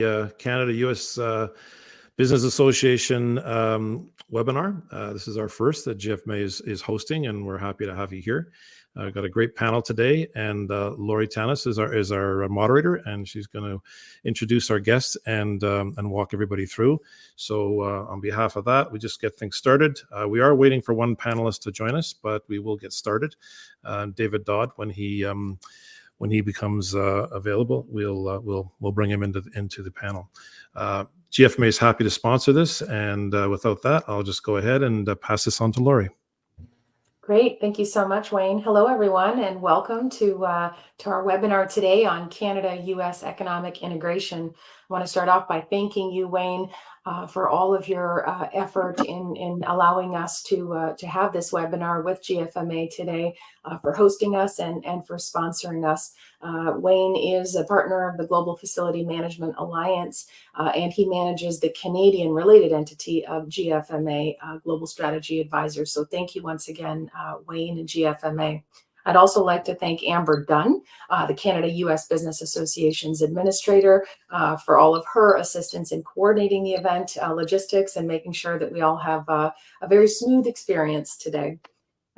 Canada-US Business Association webinar. This is our first that GFMA is hosting, and we're happy to have you here. Got a great panel today, and Lori Tanis is our moderator, and she's going to introduce our guests and walk everybody through. So on behalf of that, we just get things started. We are waiting for one panelist to join us, but we will get started. David Dodd, when he becomes available, we'll bring him into the panel. GFMA is happy to sponsor this, and without that, I'll just go ahead and pass this on to Lori. Great. Thank you so much, Wayne. Hello, everyone, and welcome to our webinar today on Canada-US economic integration. I want to start off by thanking you, Wayne, for all of your effort in allowing us to have this webinar with GFMA today, for hosting us and for sponsoring us. Wayne is a partner of the Global Facility Management Alliance, and he manages the Canadian related entity of GFMA, Global Strategy Advisors. So thank you once again, Wayne and GFMA. I'd also like to thank Amber Dunn, the Canada-US Business Association's administrator, for all of her assistance in coordinating the event, logistics, and making sure that we all have a very smooth experience today.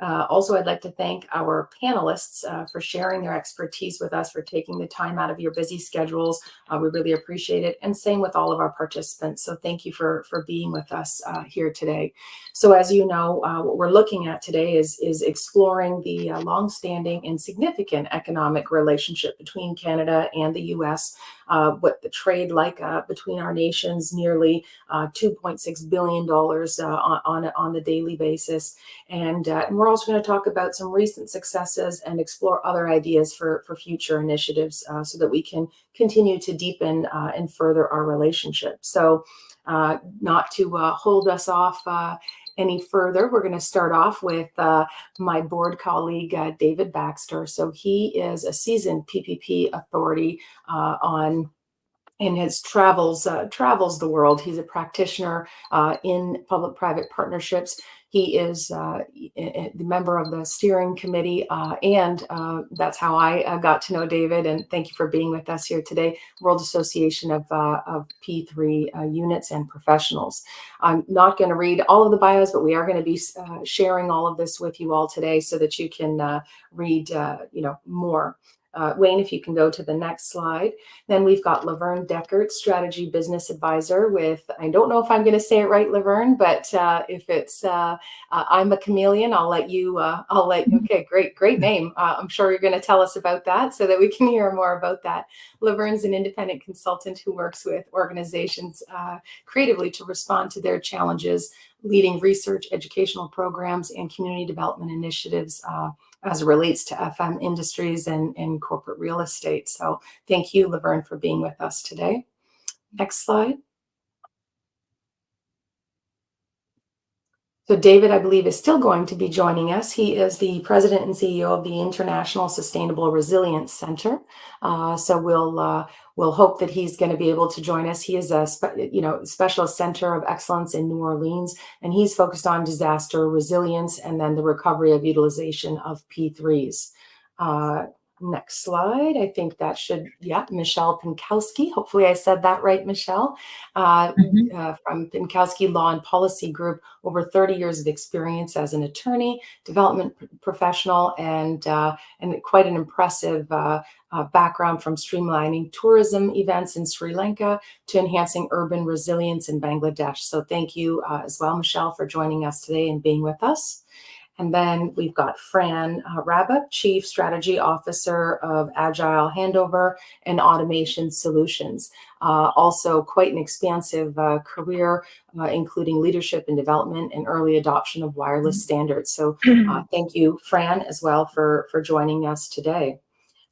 Also, I'd like to thank our panelists for sharing their expertise with us, for taking the time out of your busy schedules. We really appreciate it. And same with all of our participants. So thank you for being with us here today. So as you know, what we're looking at today is exploring the longstanding and significant economic relationship between Canada and the US, what the trade like between our nations, nearly $2.6 billion on the daily basis. And we're also going to talk about some recent successes and explore other ideas for future initiatives, so that we can continue to deepen and further our relationship. So not to hold us off any further, we're going to start off with my board colleague, David Baxter. So he is a seasoned PPP authority in his travels the world. He's a practitioner in public-private partnerships. He is the member of the steering committee, and that's how I got to know David. And thank you for being with us here today. World Association of P3 units and professionals. I'm not going to read all of the bios, but we are going to be sharing all of this with you all today, so that you can read, more. Wayne, if you can go to the next slide. Then we've got Laverne Deckert, Strategy Business Advisor with, I don't know if I'm going to say it right, Laverne, but if it's, I'm a chameleon, okay, great name. I'm sure you're going to tell us about that so that we can hear more about that. Laverne's an independent consultant who works with organizations creatively to respond to their challenges, leading research, educational programs, and community development initiatives as it relates to FM industries and corporate real estate. So thank you, Laverne, for being with us today. Next slide. So David, I believe, is still going to be joining us. He is the president and CEO of the International Sustainable Resilience Center. So we'll hope that he's going to be able to join us. He is a specialist center of excellence in New Orleans, and he's focused on disaster resilience and then the recovery of utilization of P3s. Next slide. I think that should, Michelle Pinkowski. Hopefully I said that right, Michelle. From Pinkowski Law and Policy Group, over 30 years of experience as an attorney, development professional, and quite an impressive background from streamlining tourism events in Sri Lanka to enhancing urban resilience in Bangladesh. So thank you as well, Michelle, for joining us today and being with us. And then we've got Fran Rabba, Chief Strategy Officer of Agile Handover and Automation Solutions. Also quite an expansive career, including leadership and development and early adoption of wireless standards. So thank you, Fran, as well for joining us today.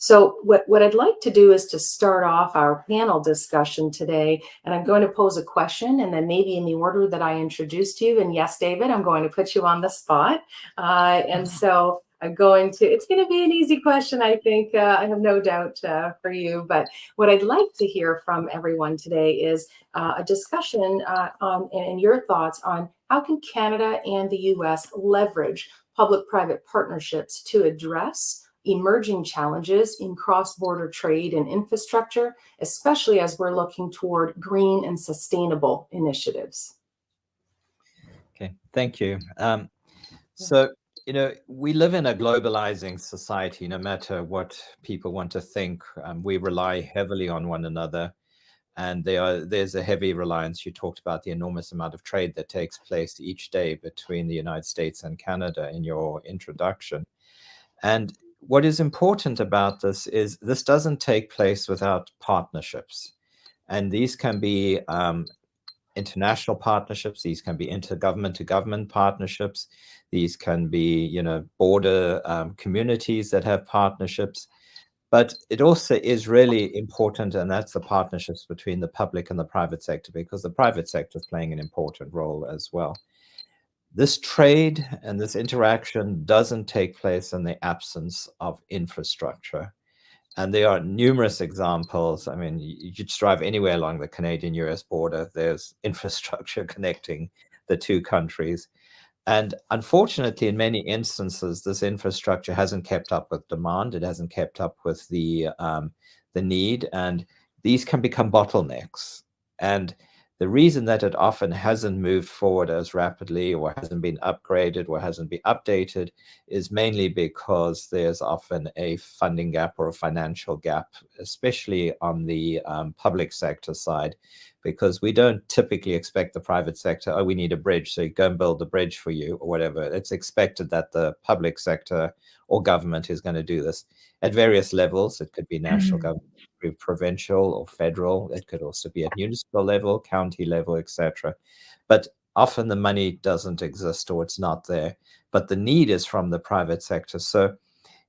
So what I'd like to do is to start off our panel discussion today, and I'm going to pose a question, and then maybe in the order that I introduced you. And yes, David, I'm going to put you on the spot. And so it's going to be an easy question, I think. I have no doubt for you. But what I'd like to hear from everyone today is a discussion on and your thoughts on how can Canada and the US leverage public-private partnerships to address emerging challenges in cross-border trade and infrastructure, especially as we're looking toward green and sustainable initiatives. Okay, thank you. So, we live in a globalizing society, no matter what people want to think. We rely heavily on one another. And there's a heavy reliance. You talked about the enormous amount of trade that takes place each day between the United States and Canada in your introduction. And what is important about this is this doesn't take place without partnerships. And these can be international partnerships. These can be intergovernment to government partnerships. These can be, border communities that have partnerships. But it also is really important, and that's the partnerships between the public and the private sector, because the private sector is playing an important role as well. This trade and this interaction doesn't take place in the absence of infrastructure. And there are numerous examples. I mean, you just drive anywhere along the Canadian-US border, there's infrastructure connecting the two countries. And unfortunately, in many instances, this infrastructure hasn't kept up with demand. It hasn't kept up with the need, and these can become bottlenecks. And the reason that it often hasn't moved forward as rapidly, or hasn't been upgraded, or hasn't been updated, is mainly because there's often a funding gap or a financial gap, especially on the public sector side, because we don't typically expect the private sector, oh, we need a bridge, so you go and build the bridge for you, or whatever. It's expected that the public sector or government is going to do this at various levels. It could be national government, provincial or federal. It could also be at municipal level, county level, etc. But often the money doesn't exist, or it's not there, but the need is from the private sector. So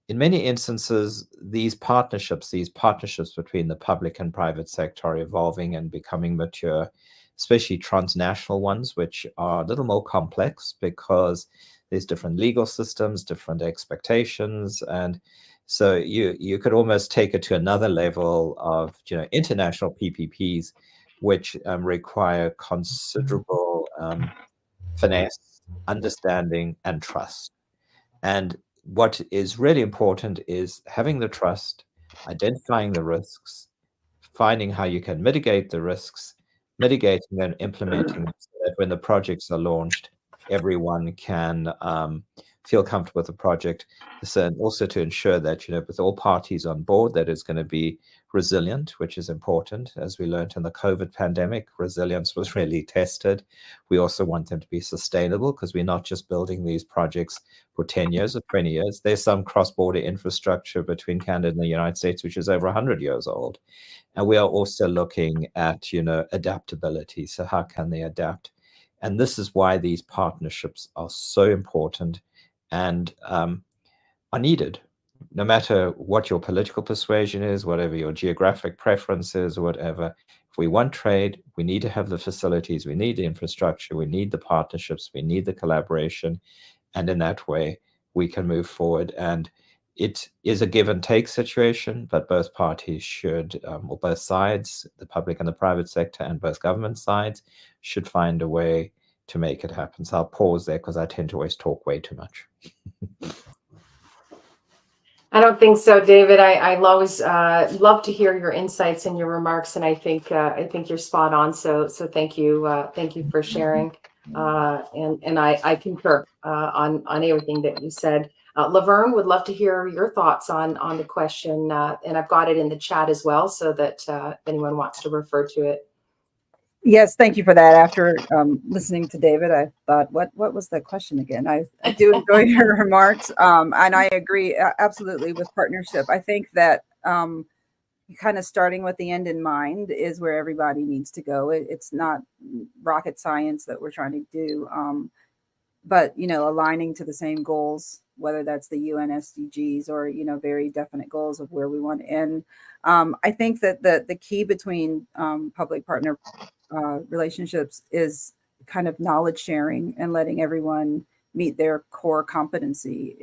in many instances, these partnerships between the public and private sector are evolving and becoming mature, especially transnational ones, which are a little more complex because there's different legal systems, different expectations. And so you could almost take it to another level of international PPPs, which require considerable finesse, understanding, and trust. And what is really important is having the trust, identifying the risks, finding how you can mitigate the risks, mitigating and implementing them so that when the projects are launched, everyone can feel comfortable with the project. And also to ensure that, with all parties on board, that it's going to be resilient, which is important. As we learned in the COVID pandemic, resilience was really tested. We also want them to be sustainable, because we're not just building these projects for 10 years or 20 years. There's some cross-border infrastructure between Canada and the United States, which is over 100 years old. And we are also looking at, adaptability. So how can they adapt? And this is why these partnerships are so important and are needed. No matter what your political persuasion is, whatever your geographic preference is, or whatever, if we want trade, we need to have the facilities, we need the infrastructure, we need the partnerships, we need the collaboration. And in that way, we can move forward. And it is a give and take situation, but both parties should, or both sides, the public and the private sector, and both government sides, should find a way to make it happen. So I'll pause there, because I tend to always talk way too much. I don't think so, David. I always love to hear your insights and your remarks, and I think you're spot on. So thank you for sharing, and I concur on everything that you said. Laverne, would love to hear your thoughts on the question, and I've got it in the chat as well, so that if anyone wants to refer to it. Yes, thank you for that. After listening to David, I thought, what was the question again? I do enjoy your remarks, and I agree absolutely with partnership. I think that kind of starting with the end in mind is where everybody needs to go. It's not rocket science that we're trying to do, but aligning to the same goals, whether that's the UN SDGs or very definite goals of where we want to end. I think that the key between public partner relationships is kind of knowledge sharing and letting everyone meet their core competency,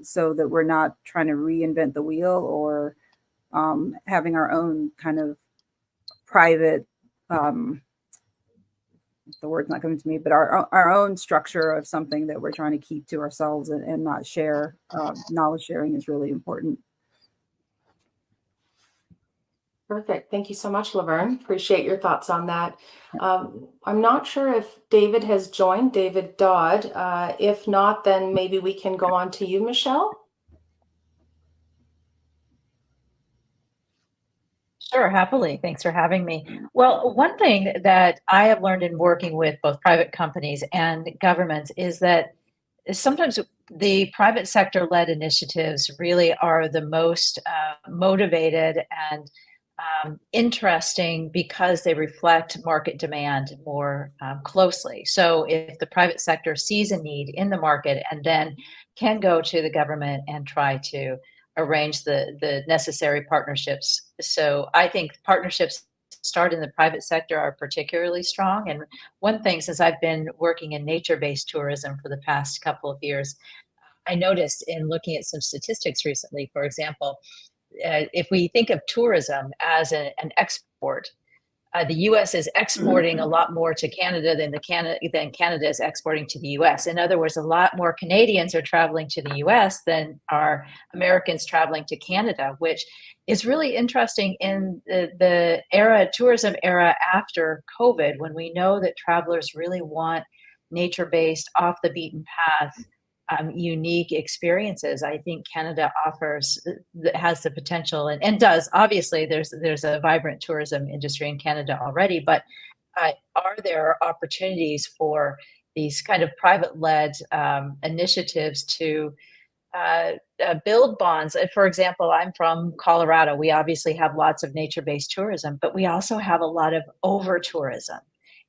so that we're not trying to reinvent the wheel or having our own kind of private the word's not coming to me, but our own structure of something that we're trying to keep to ourselves and not share. Knowledge sharing is really important. Perfect. Thank you so much, Laverne. Appreciate your thoughts on that. I'm not sure if David has joined, David Dodd. If not, then maybe we can go on to you, Michelle. Sure, happily. Thanks for having me. Well, one thing that I have learned in working with both private companies and governments is that sometimes the private sector led initiatives really are the most motivated and interesting because they reflect market demand more closely. So if the private sector sees a need in the market and then can go to the government and try to arrange the necessary partnerships. So I think partnerships start in the private sector are particularly strong. And one thing, since I've been working in nature-based tourism for the past couple of years, I noticed in looking at some statistics recently, for example, if we think of tourism as an export, the U.S. is exporting a lot more to Canada than Canada is exporting to the U.S. In other words, a lot more Canadians are traveling to the U.S. than are Americans traveling to Canada, which is really interesting in the tourism era after COVID, when we know that travelers really want nature-based, off the beaten path, unique experiences. I think Canada has the potential and does. Obviously, there's a vibrant tourism industry in Canada already, but are there opportunities for these kind of private-led initiatives to build bonds? For example, I'm from Colorado. We obviously have lots of nature-based tourism, but we also have a lot of over-tourism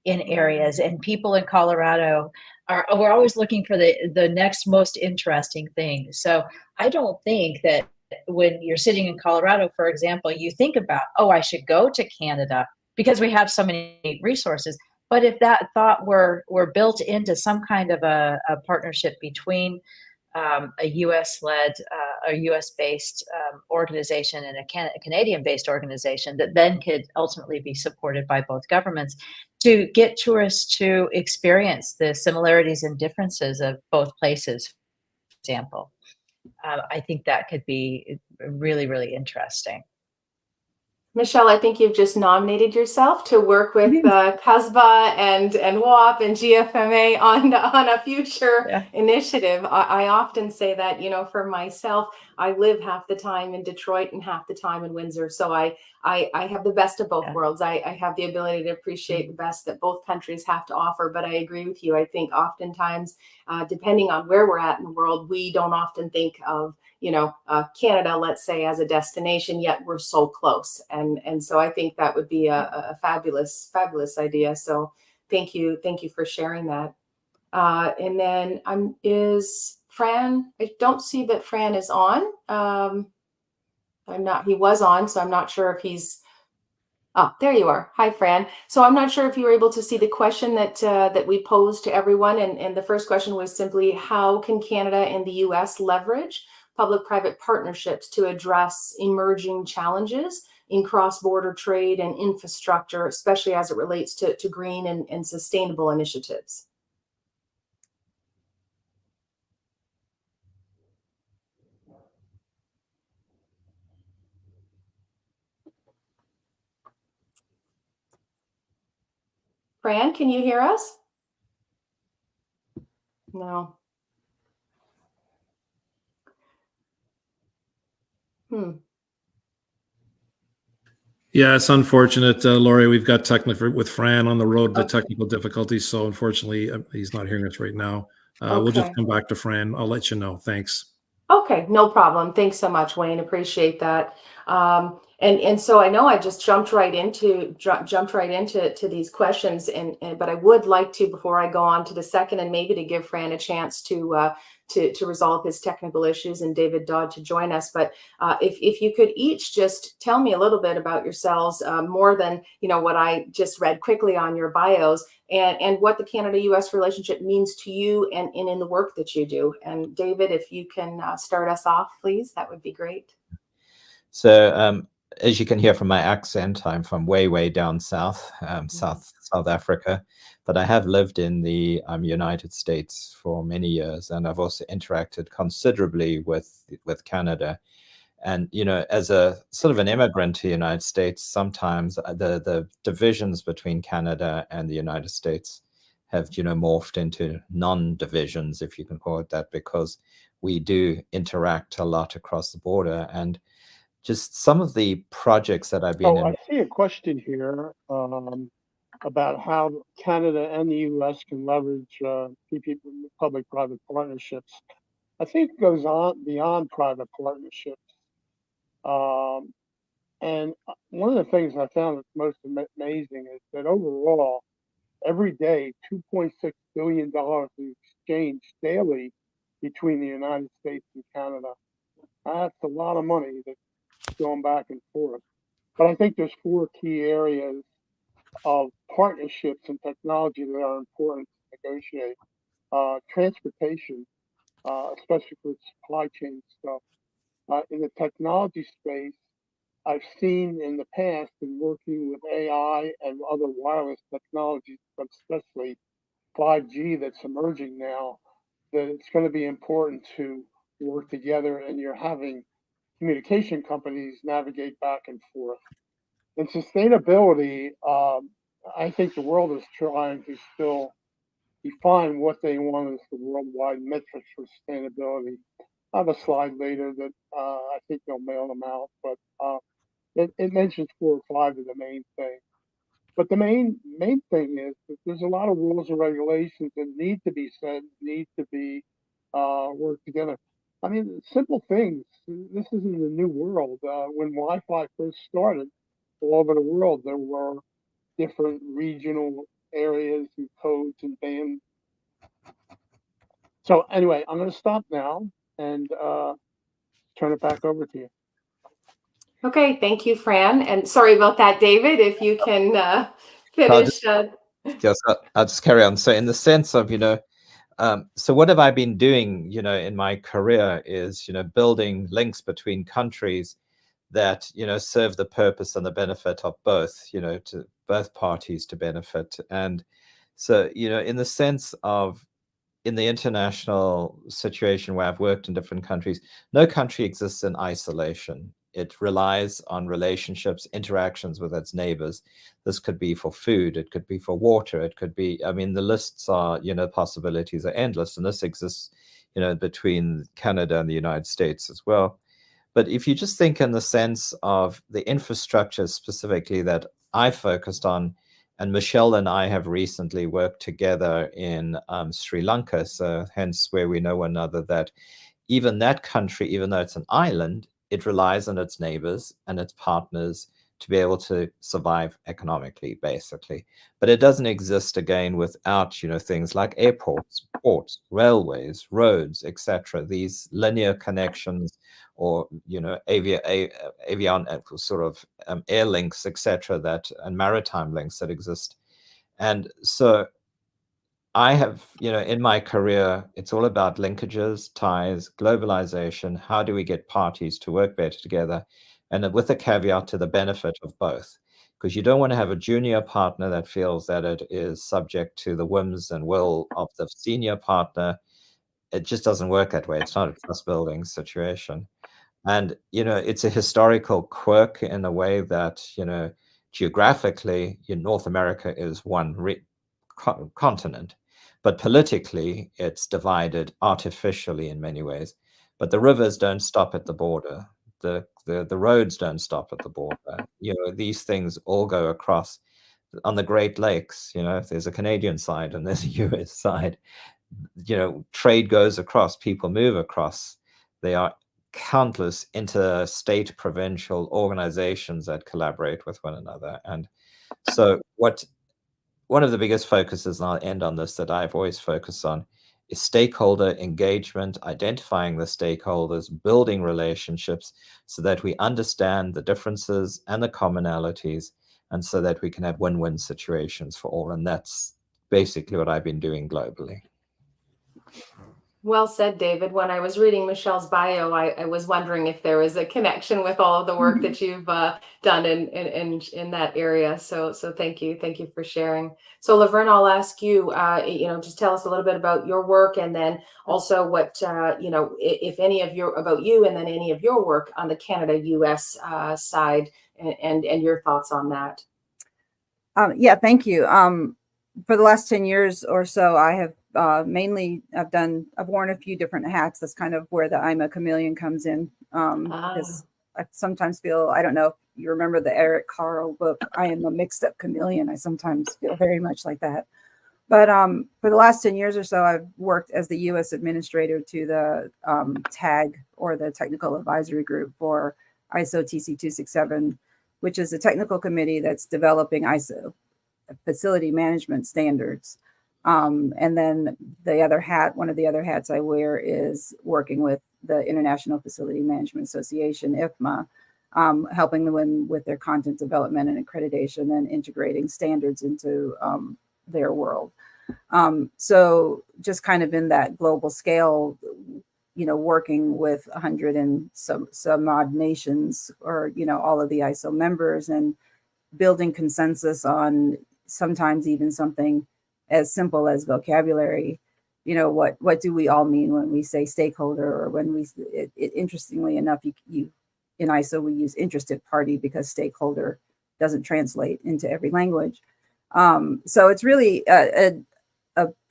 in areas, and people in Colorado we're always looking for the next most interesting thing. So I don't think that when you're sitting in Colorado, for example, you think about, oh, I should go to Canada because we have so many resources. But if that thought were built into some kind of a partnership between a U.S.-led, a U.S.-based organization and a Canadian-based organization that then could ultimately be supported by both governments, to get tourists to experience the similarities and differences of both places, for example. I think that could be really, really interesting. Michelle, I think you've just nominated yourself to work with CUSBA and WAP and GFMA on a future initiative. I often say that, for myself, I live half the time in Detroit and half the time in Windsor. So I have the best of both worlds. I have the ability to appreciate the best that both countries have to offer. But I agree with you. I think oftentimes, depending on where we're at in the world, we don't often think of Canada, let's say, as a destination, yet we're so close. And so I think that would be a fabulous idea. So thank you for sharing that. And then is Fran, I don't see that Fran is on. He was on, so I'm not sure if he's, there you are. Hi, Fran. So I'm not sure if you were able to see the question that we posed to everyone. And the first question was simply, how can Canada and the US leverage public-private partnerships to address emerging challenges in cross-border trade and infrastructure, especially as it relates to green and sustainable initiatives? Fran, can you hear us? No. Yeah, it's unfortunate, Laurie. We've got technical with Fran on the road to technical difficulties, so unfortunately, he's not hearing us right now. We'll just come back to Fran. I'll let you know. Thanks. Okay, no problem. Thanks so much, Wayne. Appreciate that. And so I know I just jumped right into these questions, but I would like to, before I go on to the second, and maybe to give Fran a chance to resolve his technical issues and David Dodd to join us. But if you could each just tell me a little bit about yourselves, more than what I just read quickly on your bios, and what the Canada-US relationship means to you and in the work that you do. And David, if you can start us off, please, that would be great. So as you can hear from my accent, I'm from way down south, South Africa, but I have lived in the United States for many years, and I've also interacted considerably with Canada. And as a sort of an immigrant to the United States, sometimes the divisions between Canada and the United States have morphed into non-divisions, if you can call it that, because we do interact a lot across the border. And just some of the projects that I've been So I in. see a question here about how Canada and the U.S. can leverage public-private partnerships. I think it goes on beyond private partnerships. And one of the things I found that's most amazing is that overall, every day, $2.6 billion is exchanged daily between the United States and Canada. That's a lot of money that's going back and forth. But I think there's 4 key areas of partnerships and technology that are important to negotiate. Transportation, especially for supply chain stuff. In the technology space, I've seen in the past in working with AI and other wireless technologies, but especially 5G that's emerging now, that it's going to be important to work together, and you're having communication companies navigate back and forth. In sustainability, I think the world is trying to still define what they want as the worldwide metrics for sustainability. I have a slide later that I think they'll mail them out, but it mentions 4 or 5 of the main things. But the main thing is that there's a lot of rules and regulations that need to be set, need to be worked together. I mean, simple things. This isn't a new world. When Wi-Fi first started, all over the world, there were different regional areas and codes and bands. So anyway, I'm going to stop now and turn it back over to you. Okay, thank you, Fran. And sorry about that, David, if you can finish. Yes, I'll just carry on. So in the sense of, so what have I been doing, in my career is, building links between countries that, serve the purpose and the benefit of both, to both parties to benefit. And so, in the sense of, in the international situation where I've worked in different countries, no country exists in isolation. It relies on relationships, interactions with its neighbors. This could be for food, it could be for water, it could be, I mean, the lists are, possibilities are endless. And this exists, between Canada and the United States as well. But if you just think in the sense of the infrastructure specifically that I focused on, and Michelle and I have recently worked together in Sri Lanka, so hence where we know one another, that even that country, even though it's an island, it relies on its neighbors and its partners to be able to survive economically, basically. But it doesn't exist, again, without, things like airports, ports, railways, roads, etc. These linear connections, or, avion sort of air links, etc., and maritime links that exist. And so I have, in my career, it's all about linkages, ties, globalization. How do we get parties to work better together? And with a caveat to the benefit of both, because you don't want to have a junior partner that feels that it is subject to the whims and will of the senior partner. It just doesn't work that way. It's not a trust building situation. And, it's a historical quirk in a way that, geographically, North America is one continent. But politically, it's divided artificially in many ways. But the rivers don't stop at the border. The roads don't stop at the border. These things all go across. On the Great Lakes, there's a Canadian side and there's a US side. Trade goes across, people move across. There are countless interstate provincial organizations that collaborate with one another. And so one of the biggest focuses, and I'll end on this, that I've always focused on is stakeholder engagement, identifying the stakeholders, building relationships so that we understand the differences and the commonalities, and so that we can have win-win situations for all. And that's basically what I've been doing globally. Well said, David. When I was reading Michelle's bio, I was wondering if there was a connection with all of the work that you've done in that area. So thank you for sharing. So Laverne, I'll ask you, just tell us a little bit about your work, and then also what if any of your about you, and then any of your work on the Canada-US side, and your thoughts on that. Yeah, thank you. For the last 10 years or so, I have I've worn a few different hats. That's kind of where the I'm a chameleon comes in. Because I sometimes feel, I don't know if you remember the Eric Carle book, I am a mixed up chameleon. I sometimes feel very much like that. But for the last 10 years or so, I've worked as the U.S. administrator to the TAG, or the Technical Advisory Group for ISO TC267, which is a technical committee that's developing ISO facility management standards. And then one of the other hats I wear is working with the International Facility Management Association, IFMA, helping them with their content development and accreditation, and integrating standards into their world. So just kind of in that global scale, working with 100 and some odd nations, or, all of the ISO members, and building consensus on sometimes even something as simple as vocabulary. What do we all mean when we say stakeholder, or when interestingly enough, you in ISO, we use interested party, because stakeholder doesn't translate into every language. So it's really a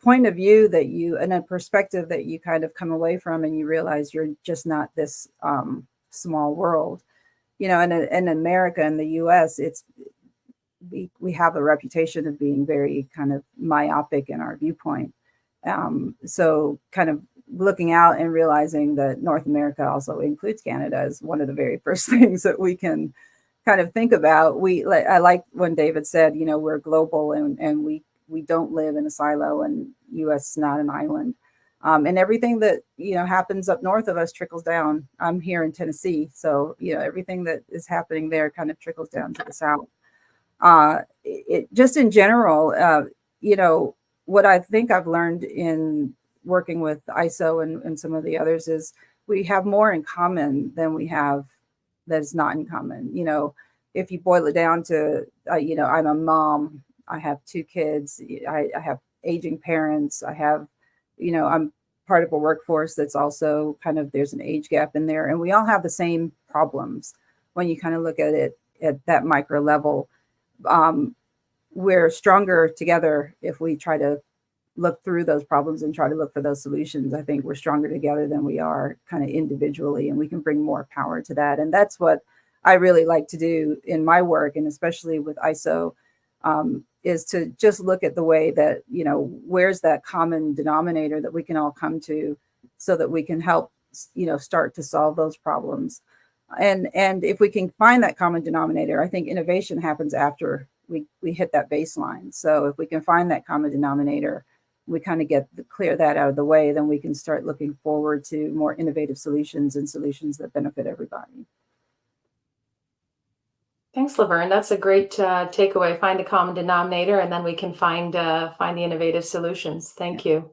point of view that and a perspective that you kind of come away from, and you realize you're just not this small world. And in America and the US, we have a reputation of being very kind of myopic in our viewpoint. So kind of looking out and realizing that North America also includes Canada is one of the very first things that we can kind of think about. I like when David said, we're global, and we don't live in a silo, and US is not an island. And everything that, happens up north of us trickles down. I'm here in Tennessee, so, everything that is happening there kind of trickles down to the south. Just in general, what I think I've learned in working with ISO and some of the others is we have more in common than we have that is not in common. If you boil it down to, I'm a mom, I have 2 kids, I have aging parents, I'm part of a workforce that's also kind of, there's an age gap in there, and we all have the same problems. When you kind of look at it at that micro level, we're stronger together if we try to look through those problems and try to look for those solutions. I think we're stronger together than we are kind of individually, and we can bring more power to that. And that's what I really like to do in my work, and especially with ISO, is to just look at the way that, where's that common denominator that we can all come to, so that we can help, start to solve those problems. And if we can find that common denominator, I think innovation happens after we hit that baseline. So if we can find that common denominator, we kind of clear that out of the way, then we can start looking forward to more innovative solutions, and solutions that benefit everybody. Thanks, Laverne. That's a great takeaway. Find the common denominator, and then we can find the innovative solutions. Thank you.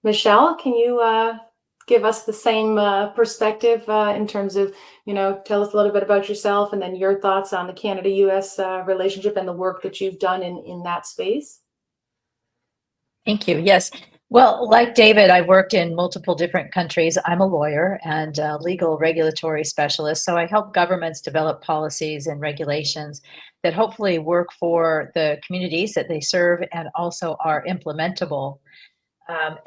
Michelle, can you give us the same perspective in terms of, tell us a little bit about yourself, and then your thoughts on the Canada-US relationship and the work that you've done in that space? Thank you. Yes. Well, like David, I worked in multiple different countries. I'm a lawyer and a legal regulatory specialist. So I help governments develop policies and regulations that hopefully work for the communities that they serve, and also are implementable.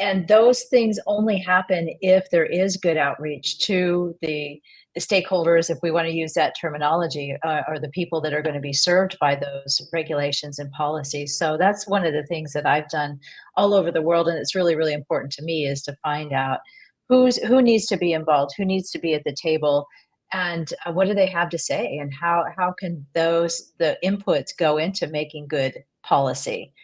And those things only happen if there is good outreach to the stakeholders, if we want to use that terminology, or the people that are going to be served by those regulations and policies. So that's one of the things that I've done all over the world, and it's really, really important to me, is to find out who needs to be involved, who needs to be at the table, and what do they have to say, and how can the inputs go into making good policy.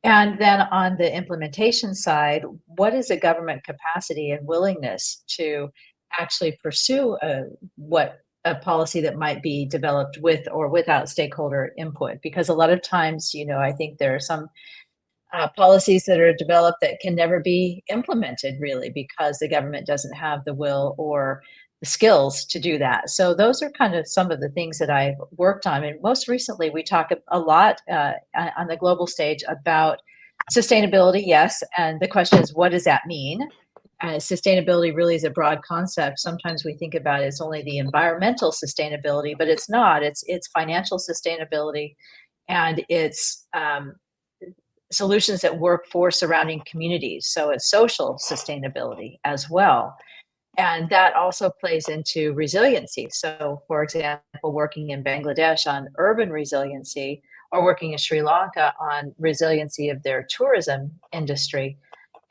And then on the implementation side, what is a government capacity and willingness to actually pursue a policy that might be developed with or without stakeholder input? Because a lot of times, I think there are some policies that are developed that can never be implemented really because the government doesn't have the will or the skills to do that. So those are kind of some of the things that I've worked on. And most recently, we talk a lot on the global stage about sustainability, yes. And the question is, what does that mean? Sustainability really is a broad concept. Sometimes we think about it as only the environmental sustainability, but it's not. It's financial sustainability, and it's solutions that work for surrounding communities. So it's social sustainability as well. And that also plays into resiliency. So, for example, working in Bangladesh on urban resiliency, or working in Sri Lanka on resiliency of their tourism industry.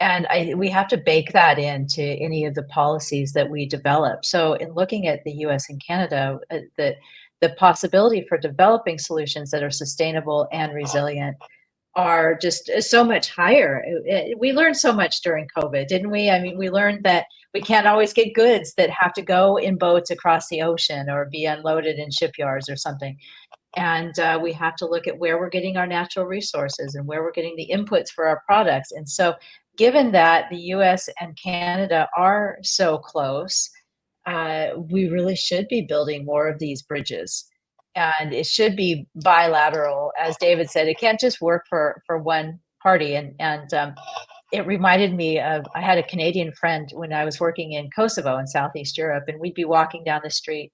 And we have to bake that into any of the policies that we develop. So in looking at the US and Canada, the possibility for developing solutions that are sustainable and resilient are just so much higher. We learned so much during COVID, didn't we? I mean, we learned that we can't always get goods that have to go in boats across the ocean or be unloaded in shipyards or something. And we have to look at where we're getting our natural resources and where we're getting the inputs for our products. And so given that the US and Canada are so close, we really should be building more of these bridges. And it should be bilateral. As David said, it can't just work for one party. And it reminded me of, I had a Canadian friend when I was working in Kosovo in Southeast Europe, and we'd be walking down the street.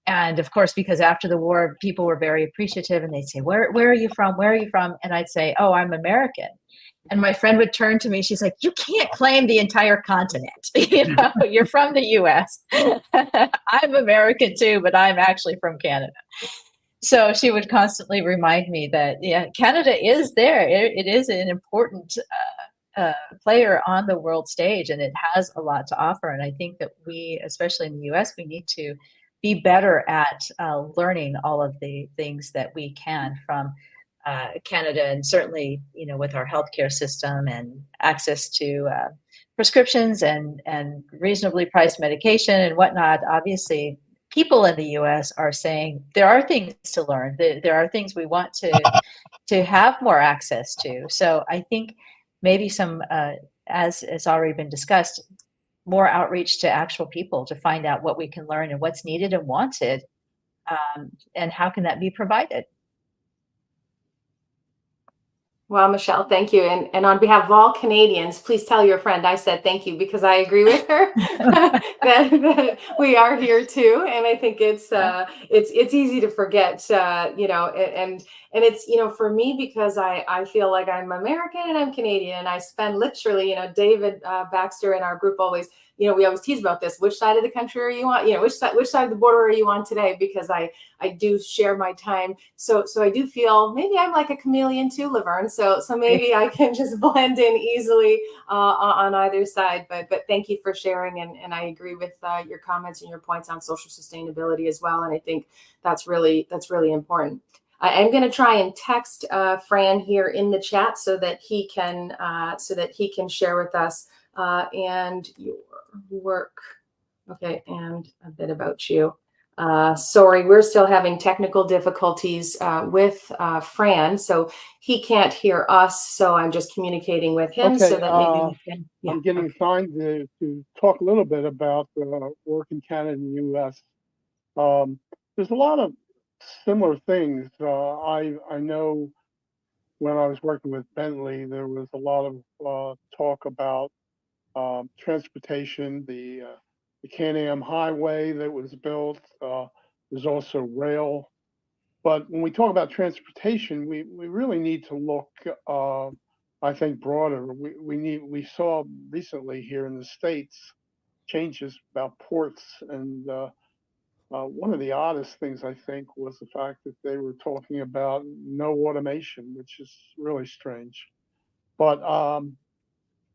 And of course, because after the war, people were very appreciative and they'd say, where are you from? Where are you from? And I'd say, oh, I'm American. And my friend would turn to me. She's like, you can't claim the entire continent. You know, you're from the US. I'm American too, but I'm actually from Canada. So she would constantly remind me that, yeah, Canada is there. It is an important player on the world stage, and it has a lot to offer. And I think that we, especially in the US, we need to be better at learning all of the things that we can from Canada, and certainly, you know, with our healthcare system and access to prescriptions and reasonably priced medication and whatnot. Obviously, people in the U.S. are saying there are things to learn. There are things we want to have more access to. So I think maybe some, as it's already been discussed, more outreach to actual people to find out what we can learn and what's needed and wanted, and how can that be provided. Well, Michelle, thank you. And on behalf of all Canadians, please tell your friend I said thank you, because I agree with her that we are here too. And I think it's easy to forget, you know, and it's, you know, for me, because I feel like I'm American and I'm Canadian, and I spend literally, you know, David Baxter in our group always, you know, we always tease about this. Which side of the country are you on? You know, which side of the border are you on today? Because I do share my time. So I do feel maybe I'm like a chameleon too, Laverne. So maybe I can just blend in easily on either side. But thank you for sharing. And I agree with your comments and your points on social sustainability as well. And I think that's really important. I'm going to try and text Fran here in the chat so that he can share with us and your work. Okay, and a bit about you. Sorry, we're still having technical difficulties with Fran, so he can't hear us. So I'm just communicating with him so that maybe we can. Yeah. I'm getting assigned to talk a little bit about work in Canada and the U.S. There's a lot of similar things. I know when I was working with Bentley, there was a lot of talk about transportation, the Can-Am Highway that was built. There's also rail. But when we talk about transportation, we really need to look, I think, broader. We saw recently here in the States changes about ports, and one of the oddest things, I think, was the fact that they were talking about no automation, which is really strange. But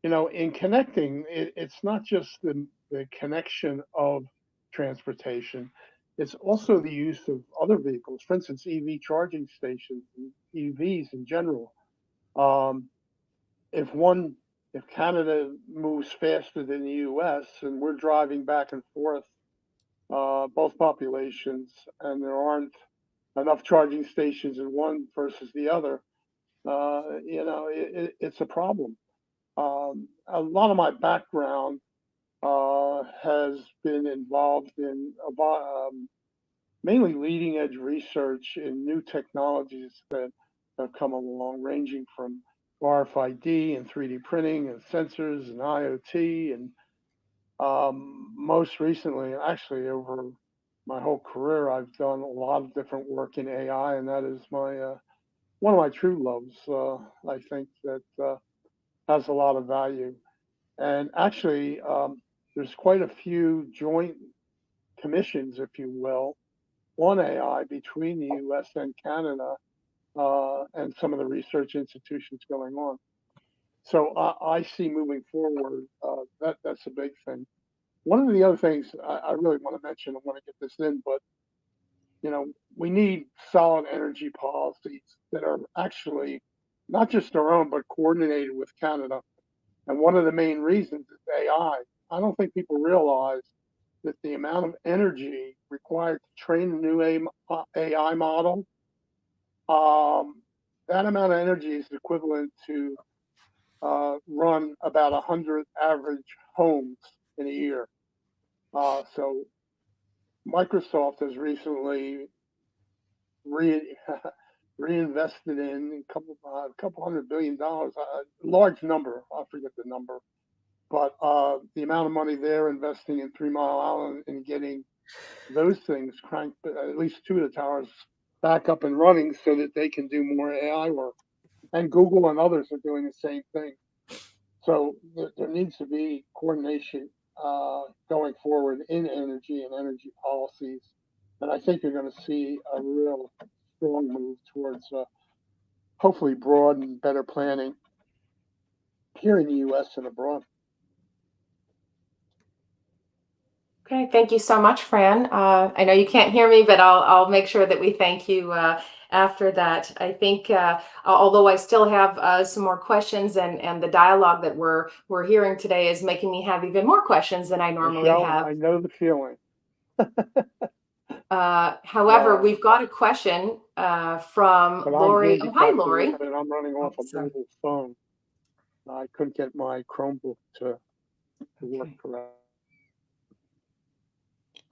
you know, in connecting, it's not just the connection of transportation, it's also the use of other vehicles. For instance, EV charging stations, and EVs in general. If Canada moves faster than the U.S. and we're driving back and forth, both populations, and there aren't enough charging stations in one versus the other, it's a problem. A lot of my background has been involved in mainly leading edge research in new technologies that have come along, ranging from RFID and 3D printing and sensors and IoT. And most recently, actually over my whole career, I've done a lot of different work in AI, and that is my one of my true loves. I think that has a lot of value. And actually, there's quite a few joint commissions, if you will, on AI between the US and Canada and some of the research institutions going on. So I see moving forward that's a big thing. One of the other things I really want to mention, I want to get this in, but we need solid energy policies that are actually not just our own, but coordinated with Canada. And one of the main reasons is AI. I don't think people realize that the amount of energy required to train a new AI model, that amount of energy is equivalent to run about 100 average homes in a year. So Microsoft has recently reinvested in a couple $100 billion, a large number, I forget the number, but the amount of money they're investing in 3 Mile Island and getting those things cranked, at least 2 of the towers back up and running so that they can do more AI work. And Google and others are doing the same thing. So there needs to be coordination going forward in energy and energy policies. And I think you're going to see a real strong move towards hopefully broad and better planning here in the U.S. and abroad. Okay, thank you so much, Fran. I know you can't hear me, but I'll make sure that we thank you after that. I think, although I still have some more questions, and the dialogue that we're hearing today is making me have even more questions than I normally Michelle, have. I know the feeling. However, we've got a question from But Lori. I'm Oh, hi, Lori. and I'm running off a sorry. mobile phone. I couldn't get my Chromebook to work Okay. correctly.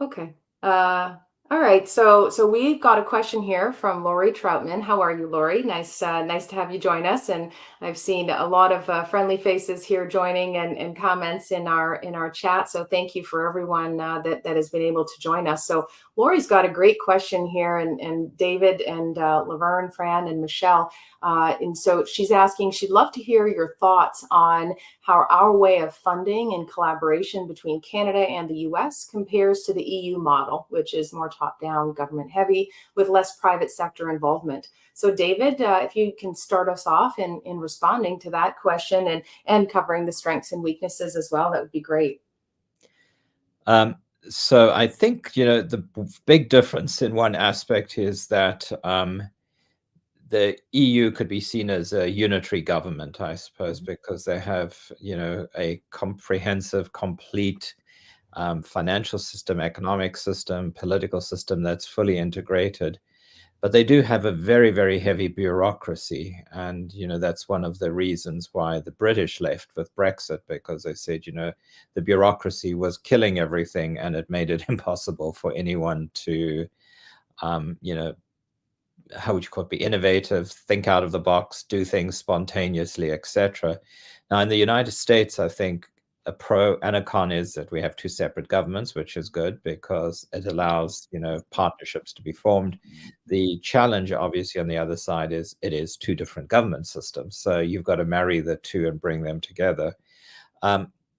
Okay. All right. So we've got a question here from Lori Troutman. How are you, Lori? Nice to have you join us. And I've seen a lot of friendly faces here joining and comments in our chat. So thank you for everyone that has been able to join us. So Lori's got a great question here, and David and Laverne, Fran, and Michelle. And so she's asking, she'd love to hear your thoughts on how our way of funding and collaboration between Canada and the US compares to the EU model, which is more top-down, government heavy, with less private sector involvement. So David, if you can start us off in responding to that question and covering the strengths and weaknesses as well, that would be great. So I think, the big difference in one aspect is that the EU could be seen as a unitary government, I suppose, because they have, a comprehensive, complete financial system, economic system, political system that's fully integrated. But they do have a very, very heavy bureaucracy. And, that's one of the reasons why the British left with Brexit, because they said, the bureaucracy was killing everything, and it made it impossible for anyone to, how would you call it, be innovative, think out of the box, do things spontaneously, etc. Now, in the United States, I think a pro and a con is that we have 2 separate governments, which is good because it allows, partnerships to be formed. The challenge, obviously, on the other side is it is 2 different government systems. So you've got to marry the 2 and bring them together.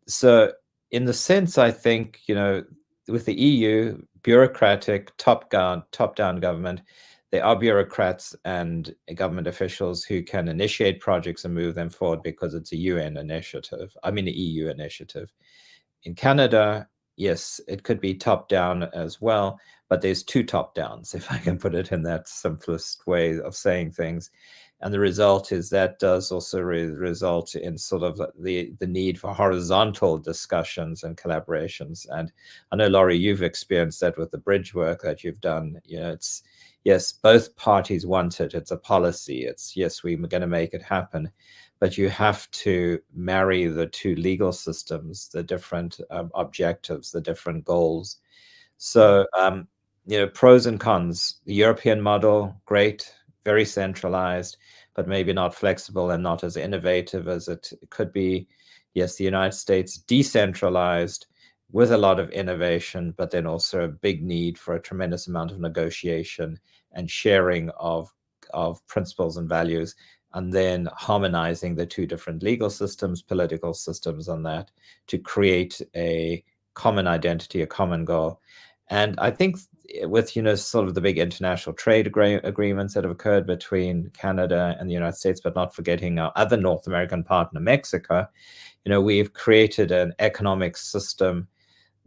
So in the sense, I think, with the EU, bureaucratic, top-down government, there are bureaucrats and government officials who can initiate projects and move them forward because it's a UN initiative. I mean, an EU initiative. In Canada, yes, it could be top-down as well, but there's 2 top-downs, if I can put it in that simplest way of saying things. And the result is that does also result in sort of the need for horizontal discussions and collaborations. And I know, Laurie, you've experienced that with the bridge work that you've done. yes, both parties want it. It's a policy. It's, yes, we're going to make it happen. But you have to marry the two legal systems, the different objectives, the different goals. So, pros and cons. The European model, great, very centralized, but maybe not flexible and not as innovative as it could be. Yes, the United States, decentralized with a lot of innovation, but then also a big need for a tremendous amount of negotiation and sharing of principles and values, and then harmonizing the two different legal systems, political systems on that to create a common identity, a common goal. And I think with, sort of the big international trade agreements that have occurred between Canada and the United States, but not forgetting our other North American partner, Mexico, we've created an economic system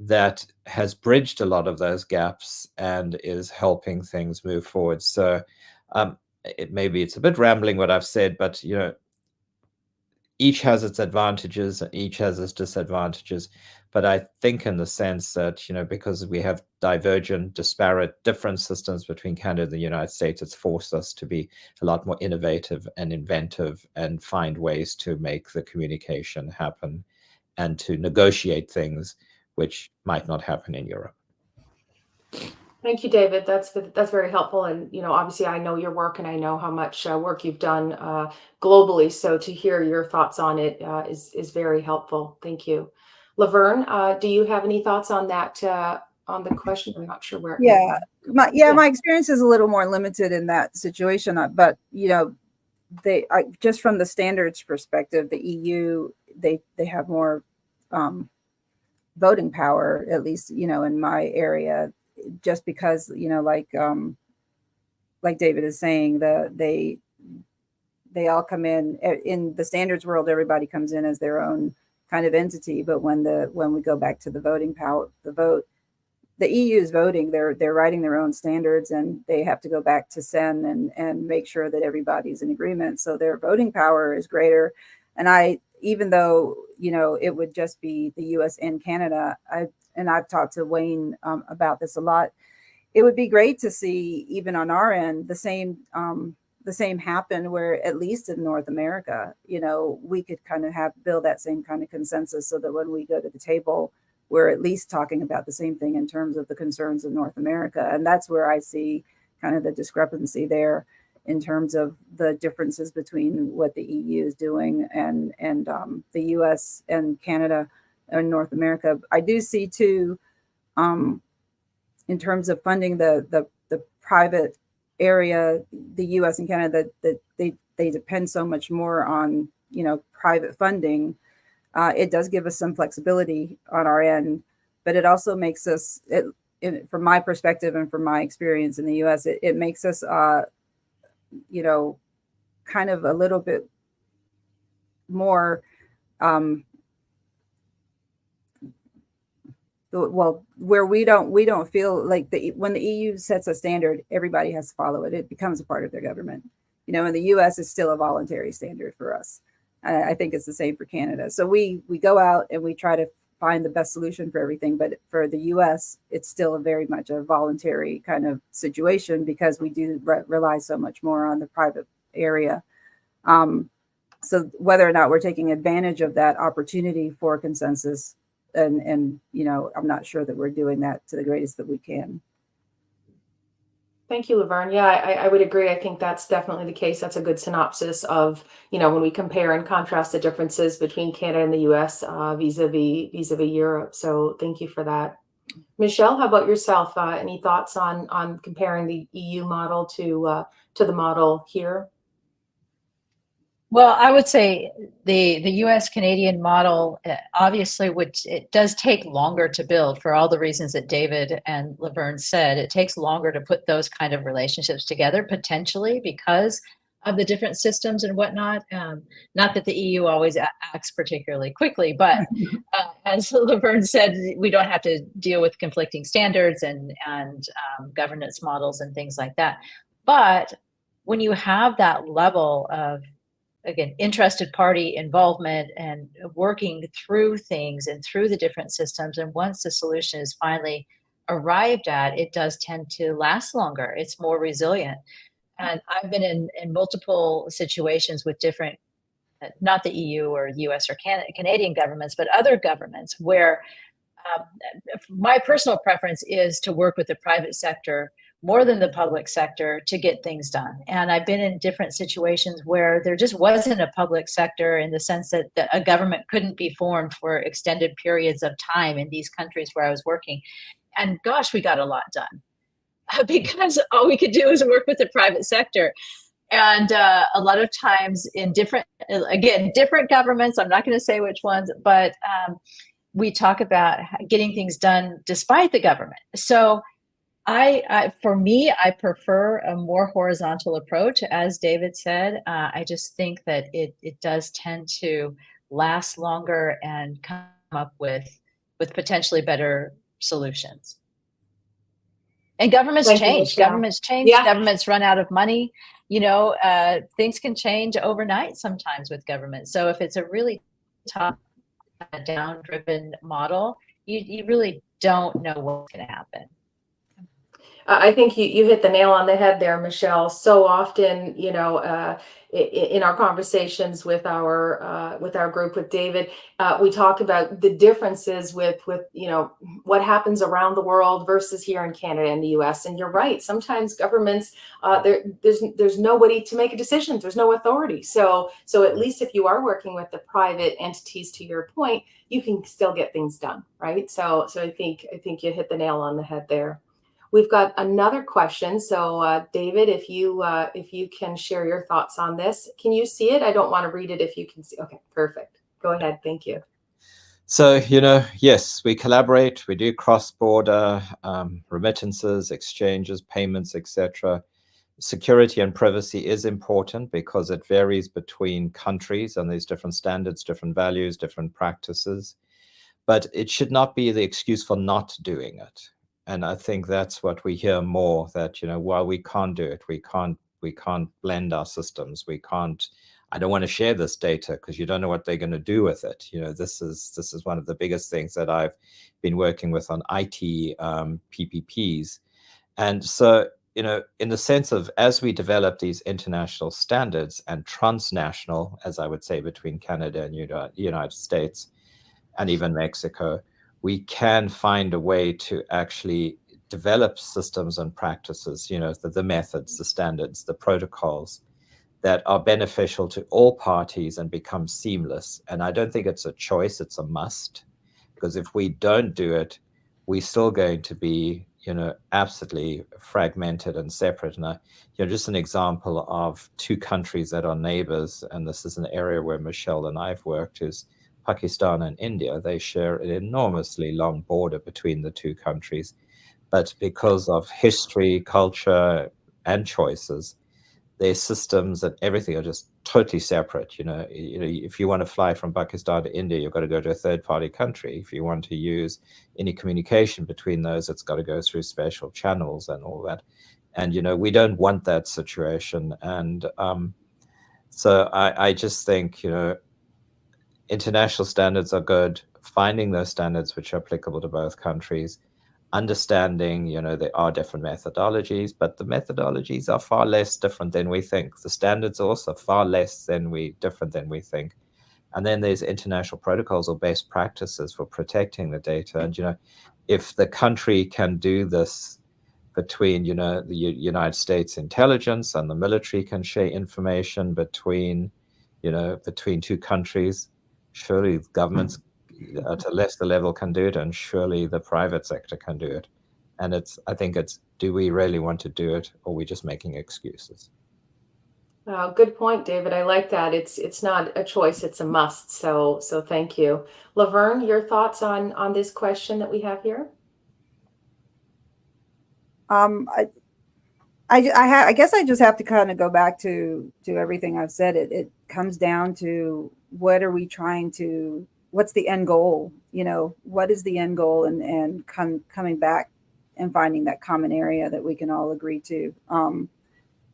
that has bridged a lot of those gaps and is helping things move forward. So it's a bit rambling what I've said, but each has its advantages and each has its disadvantages. But I think in the sense that, because we have divergent, disparate, different systems between Canada and the United States, it's forced us to be a lot more innovative and inventive and find ways to make the communication happen and to negotiate things which might not happen in Europe. Thank you, David. That's very helpful. And, obviously I know your work and I know how much work you've done globally. So to hear your thoughts on it is very helpful. Thank you. Laverne, do you have any thoughts on that, on the question? I'm not sure where. My experience is a little more limited in that situation, but, just from the standards perspective, the EU, they have more voting power, at least, in my area, just because, like David is saying, they all come in the standards world, everybody comes in as their own kind of entity. But when we go back to the voting power, the EU is voting, they're writing their own standards, and they have to go back to SEN and make sure that everybody's in agreement. So their voting power is greater. And even though, it would just be the US and Canada, I've talked to Wayne about this a lot. It would be great to see, even on our end, the same happen, where at least in North America, we could kind of build that same kind of consensus, so that when we go to the table, we're at least talking about the same thing in terms of the concerns of North America. And that's where I see kind of the discrepancy there in terms of the differences between what the EU is doing and the US and Canada and North America. I do see too, in terms of funding the private area, the US and Canada, that they depend so much more on, private funding. It does give us some flexibility on our end, but it also makes us, from my perspective and from my experience in the US, it makes us, kind of a little bit more, where we don't feel like when the EU sets a standard, everybody has to follow it. It becomes a part of their government. In the US, it's still a voluntary standard for us. I think it's the same for Canada. So we go out and we try to find the best solution for everything. But for the US, it's still very much a voluntary kind of situation, because we do rely so much more on the private area. So whether or not we're taking advantage of that opportunity for consensus, and I'm not sure that we're doing that to the greatest that we can. Thank you, Laverne. Yeah, I would agree. I think that's definitely the case. That's a good synopsis of, when we compare and contrast the differences between Canada and the US vis-a-vis Europe. So thank you for that. Michelle, how about yourself? Any thoughts on comparing the EU model to the model here? Well, I would say the U.S. Canadian model, obviously, it does take longer to build for all the reasons that David and Laverne said. It takes longer to put those kind of relationships together, potentially because of the different systems and whatnot. Not that the EU always acts particularly quickly, but as Laverne said, we don't have to deal with conflicting standards and governance models and things like that. But when you have that level of, again, interested party involvement and working through things and through the different systems, and once the solution is finally arrived at, it does tend to last longer. It's more resilient. And I've been in multiple situations with different, not the EU or US or Canadian governments, but other governments where my personal preference is to work with the private sector more than the public sector to get things done. And I've been in different situations where there just wasn't a public sector, in the sense that a government couldn't be formed for extended periods of time in these countries where I was working. And gosh, we got a lot done because all we could do was work with the private sector. And a lot of times in different governments, I'm not going to say which ones, but we talk about getting things done despite the government. So for me, I prefer a more horizontal approach. As David said, I just think that it does tend to last longer and come up with potentially better solutions. And governments change. Governments change. Yeah. Governments run out of money. Things can change overnight sometimes with government. So if it's a really top-down driven model, you really don't know what's going to happen. I think you hit the nail on the head there, Michelle. So often, in our conversations with our group with David, we talk about the differences with what happens around the world versus here in Canada and the U.S. And you're right. Sometimes governments, there's nobody to make a decision. There's no authority. So at least if you are working with the private entities, to your point, you can still get things done, right? So I think you hit the nail on the head there. We've got another question. So David, if you can share your thoughts on this. Can you see it? I don't want to read it if you can see. Okay, perfect. Go ahead. Thank you. So, yes, we collaborate, we do cross-border remittances, exchanges, payments, etc. Security and privacy is important because it varies between countries and there's different standards, different values, different practices. But it should not be the excuse for not doing it. And I think that's what we hear more, that, while we can't do it, we can't blend our systems. I don't want to share this data because you don't know what they're going to do with it. This is one of the biggest things that I've been working with on IT PPPs. And so, in the sense of, as we develop these international standards and transnational, as I would say, between Canada and the United States and even Mexico, we can find a way to actually develop systems and practices, the methods, the standards, the protocols that are beneficial to all parties and become seamless. And I don't think it's a choice, it's a must, because if we don't do it, we're still going to be, absolutely fragmented and separate. And just an example of two countries that are neighbors, and this is an area where Michelle and I've worked, is Pakistan and India. They share an enormously long border between the two countries, but because of history, culture, and choices, their systems and everything are just totally separate. If you want to fly from Pakistan to India, you've got to go to a third-party country. If you want to use any communication between those, it's got to go through special channels and all that. And we don't want that situation. And so I just think international standards are good, finding those standards which are applicable to both countries, understanding, there are different methodologies, but the methodologies are far less different than we think. The standards are also far less different than we think. And then there's international protocols or best practices for protecting the data. And, if the country can do this between, the United States intelligence and the military can share information between two countries, surely governments at a lesser level can do it, and surely the private sector can do it. And I think it's, do we really want to do it, or are we just making excuses? Good point, David. I like that. It's not a choice, it's a must. So thank you. Laverne, your thoughts on this question that we have here? I guess I just have to kind of go back to everything I've said. It comes down to, what's the end goal? What is the end goal, and coming back and finding that common area that we can all agree to.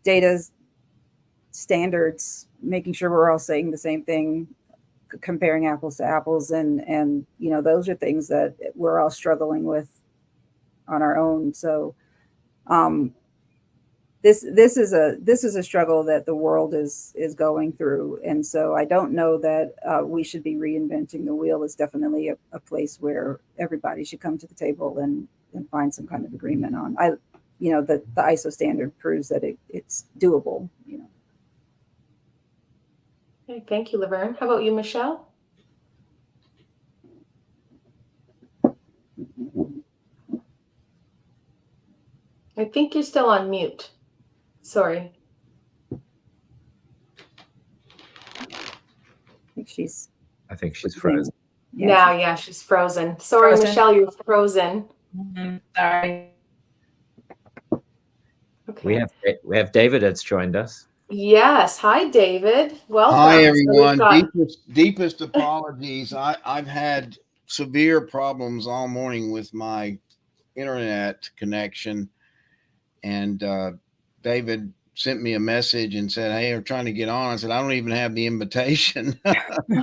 Data's standards, making sure we're all saying the same thing, comparing apples to apples, and those are things that we're all struggling with on our own. So this is a struggle that the world is going through, and so I don't know that we should be reinventing the wheel. It's definitely a place where everybody should come to the table and find some kind of agreement on. The ISO standard proves that it's doable. Okay, thank you, Laverne. How about you, Michelle? I think you're still on mute. Sorry. I think she's frozen. Yeah, she's frozen. Sorry, Frozen. Michelle, you're frozen. Sorry. Okay. We have David that's joined us. Yes. Hi, David. Welcome. Hi, So we've everyone. got- Deepest apologies. I've had severe problems all morning with my internet connection. And David sent me a message and said, "Hey, I'm trying to get on." I said, "I don't even have the invitation."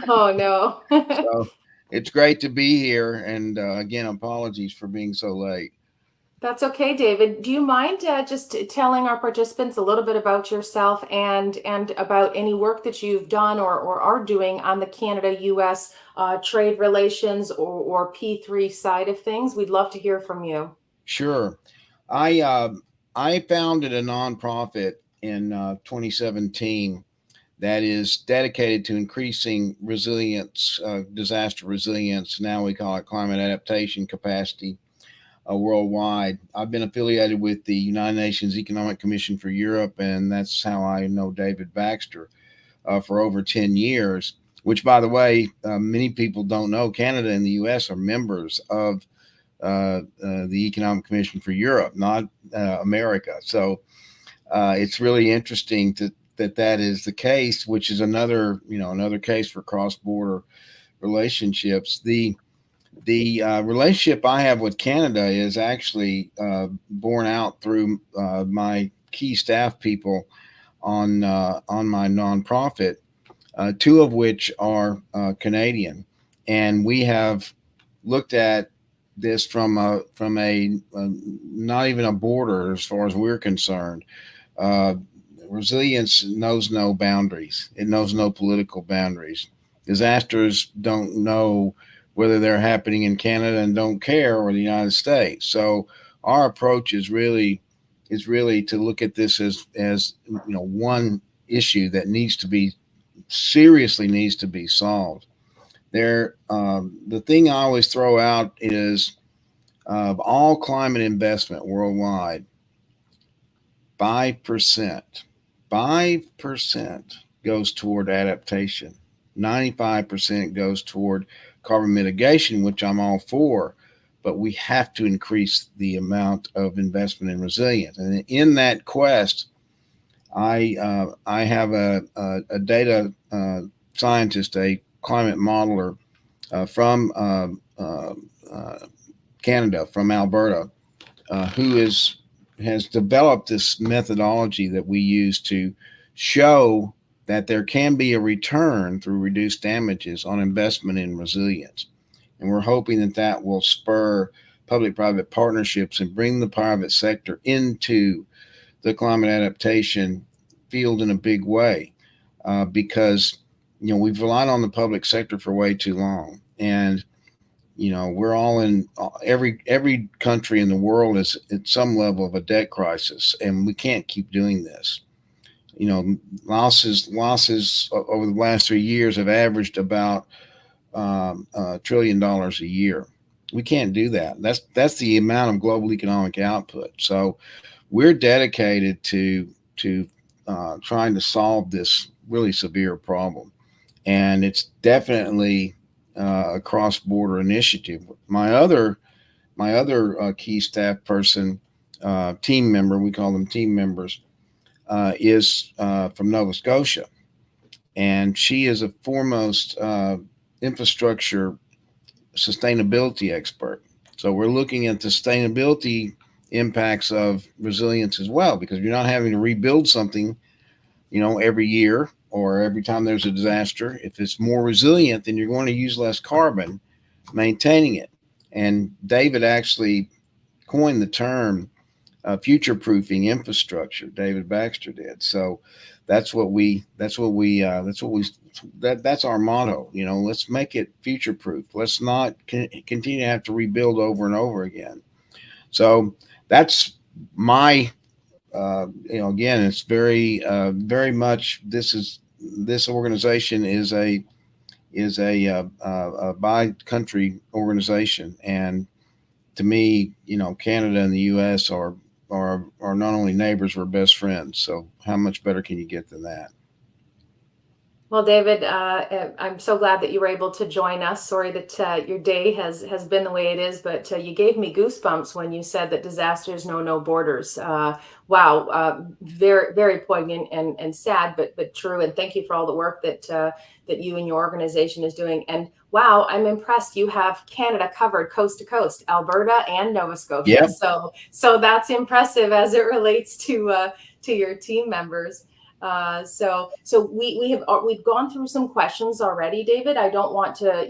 Oh, no. So it's great to be here. And again, apologies for being so late. That's okay, David. Do you mind just telling our participants a little bit about yourself and about any work that you've done or are doing on the Canada-US trade relations or P3 side of things? We'd love to hear from you. Sure. I founded a nonprofit in 2017 that is dedicated to increasing resilience, disaster resilience. Now we call it climate adaptation capacity worldwide. I've been affiliated with the United Nations Economic Commission for Europe, and that's how I know David Baxter for over 10 years, which, by the way, many people don't know. Canada and the US are members of the Economic Commission for Europe, not America. So it's really interesting that is the case, which is another case for cross-border relationships. The relationship I have with Canada is actually borne out through my key staff people on my nonprofit, two of which are Canadian, and we have looked at this from a not even a border as far as we're concerned. Resilience knows no boundaries. It knows no political boundaries. Disasters don't know whether they're happening in Canada and don't care, or the United States. So our approach is really to look at this as one issue that seriously needs to be solved. The thing I always throw out is of all climate investment worldwide, 5% goes toward adaptation. 95% goes toward carbon mitigation, which I'm all for, but we have to increase the amount of investment in resilience. And in that quest, I have a data scientist, a climate modeler from Canada, from Alberta, who has developed this methodology that we use to show that there can be a return through reduced damages on investment in resilience. And we're hoping that will spur public-private partnerships and bring the private sector into the climate adaptation field in a big way, because we've relied on the public sector for way too long. And we're all in every country in the world is at some level of a debt crisis, and we can't keep doing this. Losses over the last 3 years have averaged about $1 trillion a year. We can't do that. That's the amount of global economic output. So we're dedicated to trying to solve this really severe problem, and it's definitely a cross-border initiative. My other key staff person, team member, we call them team members, is from Nova Scotia, and she is a foremost infrastructure sustainability expert. So we're looking at the sustainability impacts of resilience as well, because you're not having to rebuild something, every year or every time there's a disaster. If it's more resilient, then you're going to use less carbon maintaining it. And David actually coined the term future-proofing infrastructure. David Baxter did. So that's our motto. You know, let's make it future-proof. Let's not continue to have to rebuild over and over again. So that's my, again, it's very much, this organization is a by-country organization. And to me, Canada and the U.S. are not only neighbors, we're best friends. So how much better can you get than that? Well, David, I'm so glad that you were able to join us. Sorry that your day has been the way it is, but you gave me goosebumps when you said that disasters know no borders. Wow, very, very poignant and sad, but true. And thank you for all the work that you and your organization is doing. And wow, I'm impressed. You have Canada covered coast to coast, Alberta and Nova Scotia. Yep. So that's impressive as it relates to your team members. So we've gone through some questions already, David. I don't want to,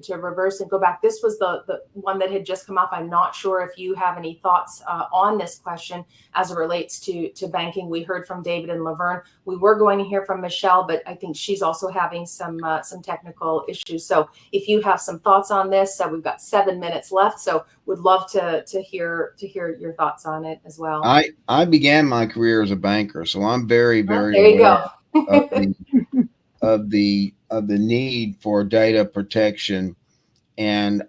to reverse and go back. This was the one that had just come up. I'm not sure if you have any thoughts on this question as it relates to banking. We heard from David and Laverne. We were going to hear from Michelle, but I think she's also having some technical issues. So if you have some thoughts on this, we've got 7 minutes left. So would love to hear your thoughts on it as well. I began my career as a banker, so I'm very, very there you go. of the need for data protection. And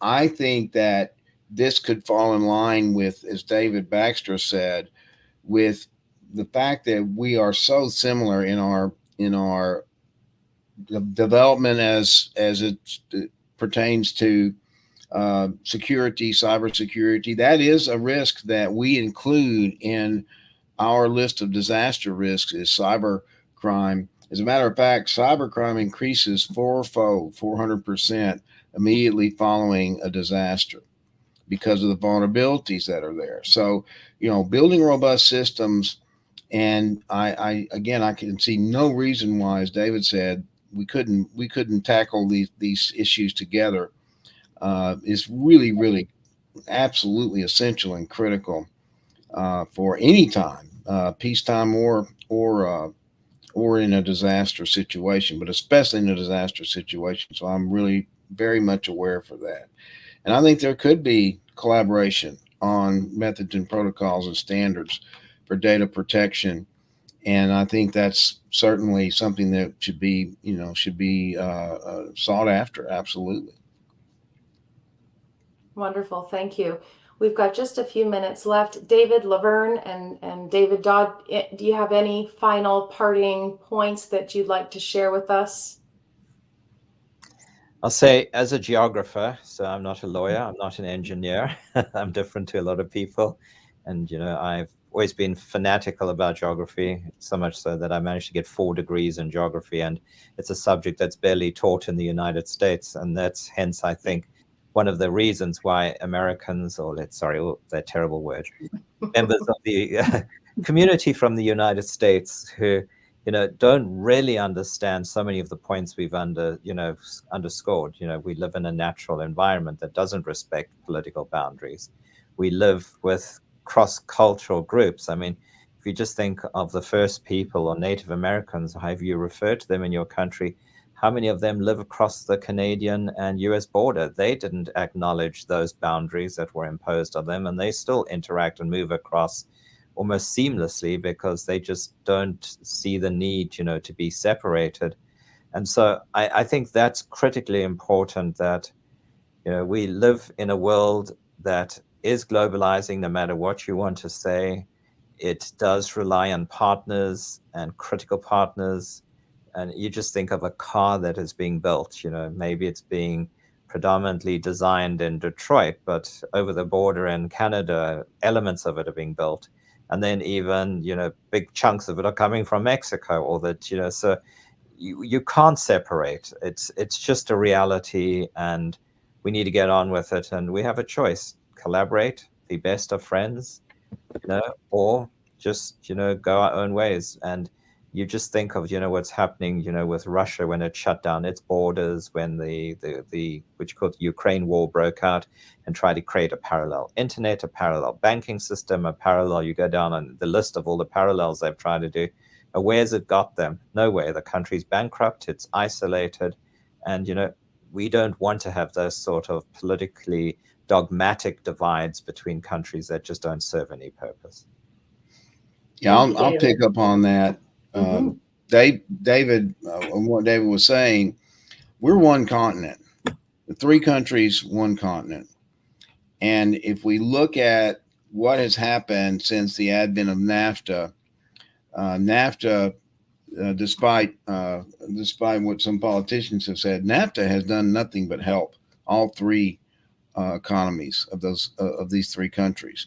I think that this could fall in line with, as David Baxter said, with the fact that we are so similar in our development as it pertains to security, cybersecurity. That is a risk that we include in our list of disaster risks, is cyber crime. As a matter of fact, cybercrime increases fourfold, 400% immediately following a disaster because of the vulnerabilities that are there. So, building robust systems, and I can see no reason why, as David said, we couldn't tackle these issues together. Is really, really absolutely essential and critical for any time, peacetime or in a disaster situation, but especially in a disaster situation. So I'm really very much aware for that. And I think there could be collaboration on methods and protocols and standards for data protection. And I think that's certainly something that should be sought after. Absolutely. Wonderful. Thank you. We've got just a few minutes left. David, Laverne, and David Dodd, do you have any final parting points that you'd like to share with us? I'll say, as a geographer, so I'm not a lawyer, I'm not an engineer. I'm different to a lot of people. And, I've always been fanatical about geography, so much so that I managed to get 4 degrees in geography. And it's a subject that's barely taught in the United States. And that's hence, I think, one of the reasons why Americans, that terrible word, members of the community from the United States who, don't really understand so many of the points we've underscored. We live in a natural environment that doesn't respect political boundaries. We live with cross-cultural groups. I mean, if you just think of the first people or Native Americans, however you refer to them in your country, how many of them live across the Canadian and US border? They didn't acknowledge those boundaries that were imposed on them, and they still interact and move across almost seamlessly because they just don't see the need, to be separated. And so I think that's critically important, that, we live in a world that is globalizing, no matter what you want to say. It does rely on partners and critical partners. And you just think of a car that is being built, maybe it's being predominantly designed in Detroit, but over the border in Canada, elements of it are being built. And then even, big chunks of it are coming from Mexico, or that, so you can't separate. It's just a reality, and we need to get on with it. And we have a choice: collaborate, be best of friends, or just, go our own ways. And you just think of, what's happening, with Russia when it shut down its borders, when the which you call the Ukraine war broke out, and tried to create a parallel internet, a parallel banking system, a parallel, you go down on the list of all the parallels they've tried to do. Where's it got them? Nowhere. The country's bankrupt, it's isolated, and, we don't want to have those sort of politically dogmatic divides between countries that just don't serve any purpose. Yeah, Thank you, I'll David. pick up on that. Mhm. David, what David was saying, we're one continent. The 3 countries, one continent. And if we look at what has happened since the advent of NAFTA, despite what some politicians have said, NAFTA has done nothing but help all 3 economies of these 3 countries.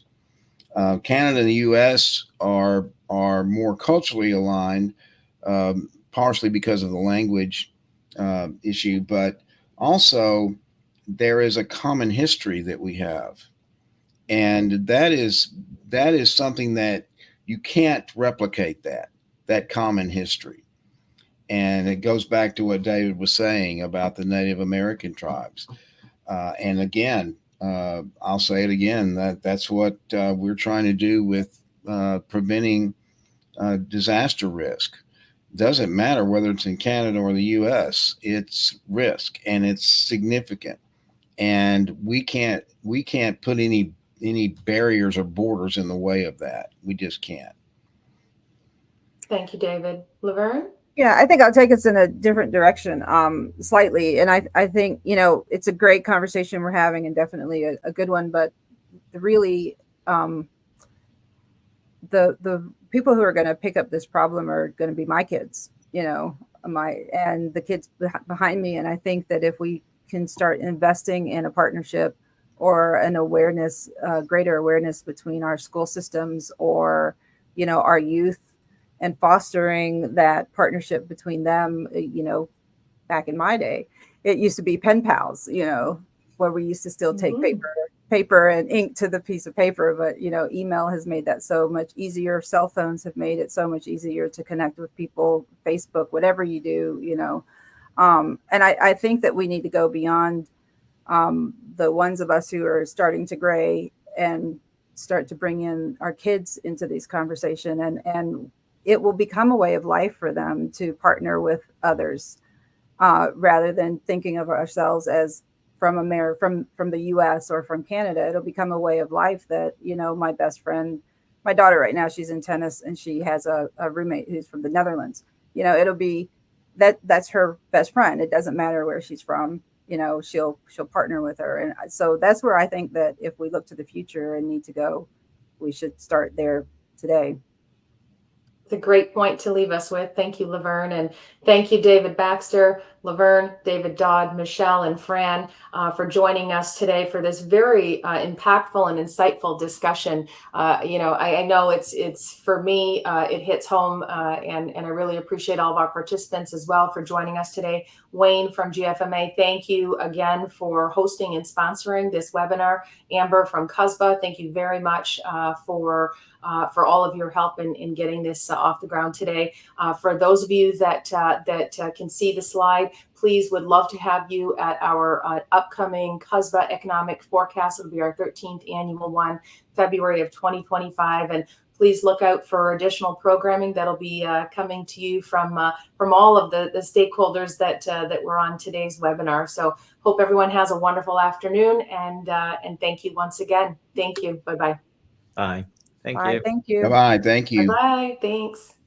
Canada and the U.S. are more culturally aligned, partially because of the language issue, but also there is a common history that we have, and that is something that you can't replicate, that common history. And it goes back to what David was saying about the Native American tribes. And again, I'll say it again, that's what we're trying to do with preventing disaster risk. Doesn't matter whether it's in Canada or the US, it's risk, and it's significant. And we can't put any barriers or borders in the way of that. We just can't. Thank you, David. Laverne? Yeah, I think I'll take us in a different direction, slightly. And I think, it's a great conversation we're having, and definitely a good one. But really, the people who are going to pick up this problem are going to be my kids, and the kids behind me. And I think that if we can start investing in a partnership or an awareness, greater awareness between our school systems or, our youth, and fostering that partnership between them, back in my day, it used to be pen pals, where we used to still take paper and ink to the piece of paper. But, email has made that so much easier. Cell phones have made it so much easier to connect with people, Facebook, whatever you do, and I think that we need to go beyond the ones of us who are starting to gray and start to bring in our kids into these conversation, and it will become a way of life for them to partner with others, rather than thinking of ourselves as from the US or from Canada. It'll become a way of life that, my best friend, my daughter right now, she's in tennis and she has a roommate who's from the Netherlands. It'll be that's her best friend. It doesn't matter where she's from, she'll partner with her. And so that's where I think that if we look to the future and need to go, we should start there today. It's a great point to leave us with. Thank you, Laverne. And thank you, David Baxter, Laverne, David Dodd, Michelle, and Fran, for joining us today for this very impactful and insightful discussion. I know it's for me, it hits home, and I really appreciate all of our participants as well for joining us today. Wayne from GFMA, thank you again for hosting and sponsoring this webinar. Amber from CUSBA, thank you very much for all of your help in getting this off the ground today. For those of you that can see the slide, please, would love to have you at our upcoming CUSBA Economic Forecast. It'll be our 13th annual one, February of 2025. And please look out for additional programming that'll be coming to you from all of the stakeholders that were on today's webinar. So hope everyone has a wonderful afternoon, and thank you once again. Thank you. Bye-bye. Bye. Thank Bye. you. Thank you. Bye-bye. Thank you. Bye-bye. Thanks.